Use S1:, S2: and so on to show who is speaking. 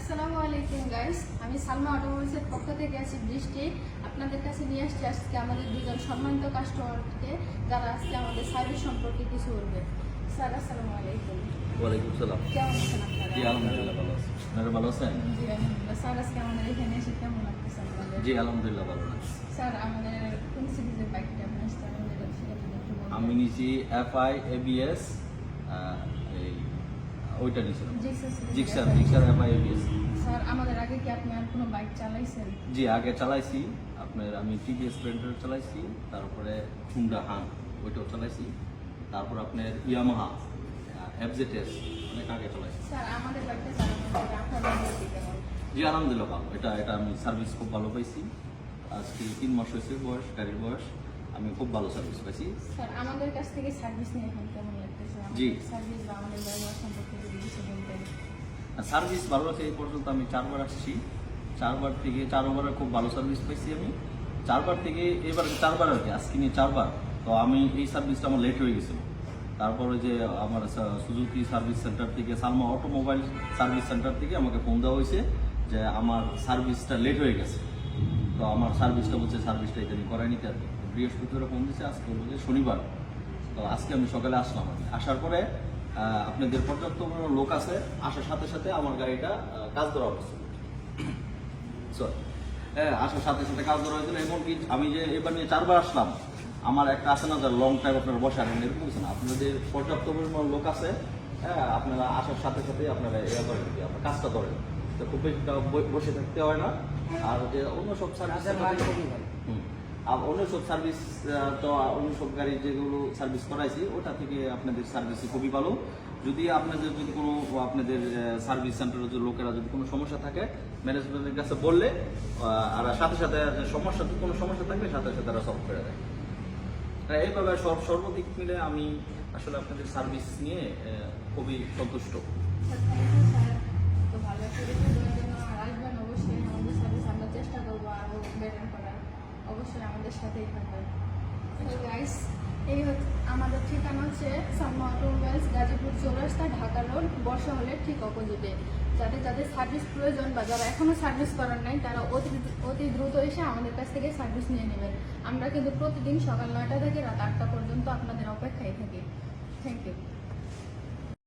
S1: আসসালামু আলাইকুম গাইস, আমি সালমা অটোমোবাইলসের পক্ষ থেকে আছি বৃষ্টি। আপনাদের কাছে নিয়ে আসছি আজকে আমাদের দুজন সম্মানিত কাস্টমারকে, যারা আজকে আমাদের সার্ভিস সম্পর্কে কিছু বলবে। স্যার আসসালামু আলাইকুম।
S2: ওয়ালাইকুম সালাম।
S1: কেমন আছেন আপনারা?
S2: জি আলহামদুলিল্লাহ ভালো আছি। আপনারা ভালো আছেন?
S1: জি আলহামদুলিল্লাহ। স্যার আজকে আমাদের এখানে এসে কেমন লাগতেছে আপনাদের?
S2: জি আলহামদুলিল্লাহ ভালো আছি।
S1: স্যার আমাদের কোন সিরিজের বাইকটা আপনি আসতে আমাদের সেটা একটু বলবেন?
S2: আমি নিয়েছি FI ABS, এই ওইটা নিয়েছিলাম। Gixxer FI ABS।
S1: স্যার আমাদের আগে কি আপনি আর কোনো বাইক চালাইছেন?
S2: জি আগে চালাইছি, আমি TVS স্প্লেন্ডার চালাইছি, তারপরে হুন্ডা হান ওইটাও চালাইছি, তারপর আপনার ইয়ামাহা FZS অনেক আগে চালাইছি।
S1: স্যার আমাদের বাইকটা চালানোর আপনার অনুভূতি কেমন?
S2: জি আলহামদুলিল্লাহ ভালো। এটা আমি সার্ভিস খুব ভালো পাইছি। আজকে 3 মাস হয়েছে গাড়ির বয়স, আমি খুব ভালো সার্ভিস পাইছি।
S1: স্যার আমাদের কাছ থেকে সার্ভিস নিয়ে এখন কেমন লাগতেছে?
S2: জি।
S1: সার্ভিস বা আমাদের ব্যবহার সম্পর্কে যদি কিছু বলতেন।
S2: সার্ভিস ভালো আছে। এই পর্যন্ত আমি 4বার আসছি, 4বার থেকে 4বারে খুব ভালো সার্ভিস পাইছি আমি। 4বার থেকে এবার 4বার আর কি, আজকে নিয়ে 4বার। তো আমি এই সার্ভিসটা আমার লেট হয়ে গেছিল। তারপরে যে আমার সুজুকি সার্ভিস সেন্টার থেকে, সালমা অটোমোবাইল সার্ভিস সেন্টার থেকে আমাকে ফোন দেওয়া হয়েছে যে আমার সার্ভিসটা লেট হয়ে গেছে। তো আমার সার্ভিসটা বলছে সার্ভিসটা এখানে করাই নিতে আর কি। বৃহস্পতিবার ফোন দিচ্ছে, আজকে বলছে শনিবার। তো আজকে আমি সকালে আসলাম। আসার পরে আপনাদের পর্যাপ্ত লোক আছে, আসার সাথে সাথে আমার গাড়িটা কাজ ধরা হচ্ছে। হ্যাঁ, আসার সাথে সাথে কাজ ধরা হয়েছিল। এমনকি আমি যে এবার নিয়ে 4বার আসলাম, আমার একটা আছে না লং টাইম আপনারা বসে আছেন, এরকম কিছু না। আপনাদের পর্যাপ্ত পরিমাণ লোক আছে, হ্যাঁ, আপনারা আসার সাথে সাথে আপনারা করেন কি, আপনার কাজটা করেন। তো খুব বেশি বসে থাকতে হয় না। আর যে অন্য সব সার্ভিস আর অন্য সব সার্ভিস, তো অন্য সব গাড়ি যেগুলো সার্ভিস করাইছি ওটা থেকে আপনাদের সার্ভিসই খুবই ভালো। যদি কোনো আপনাদের সার্ভিস সেন্টারের যে লোকেরা যদি কোনো সমস্যা থাকে, ম্যানেজমেন্টের কাছে বললে আর সাথে সাথে কোনো সমস্যা থাকলে সাথে সাথে তারা সলভ করে দেয়। এইভাবে সর্বদিক মিলে আমি আসলে আপনাদের সার্ভিস নিয়ে খুবই সন্তুষ্ট।
S1: তো ভালো করে দেওয়ার জন্য আর আসবেন অবশ্যই। আমাদের সার্ভিস আমরা চেষ্টা করবো আরও বেটার করার। অবশ্যই আমাদের সাথেই থাকবেন। গাইস, এই আমাদের ঠিকানা হচ্ছে সালমা অটোমোবাইলস, গাজীপুর চৌরাস্তা, ঢাকা রোড, বর্ষা হলের ঠিক অপোজিটে। যাদের সার্ভিস প্রয়োজন বা যারা এখনও সার্ভিস করার নাই, তারা অতি দ্রুত এসে আমাদের কাছ থেকে সার্ভিস নিয়ে নেবেন। আমরা কিন্তু প্রতিদিন সকাল 9টা থেকে রাত 8টা পর্যন্ত আপনাদের অপেক্ষায় থাকি। Thank you.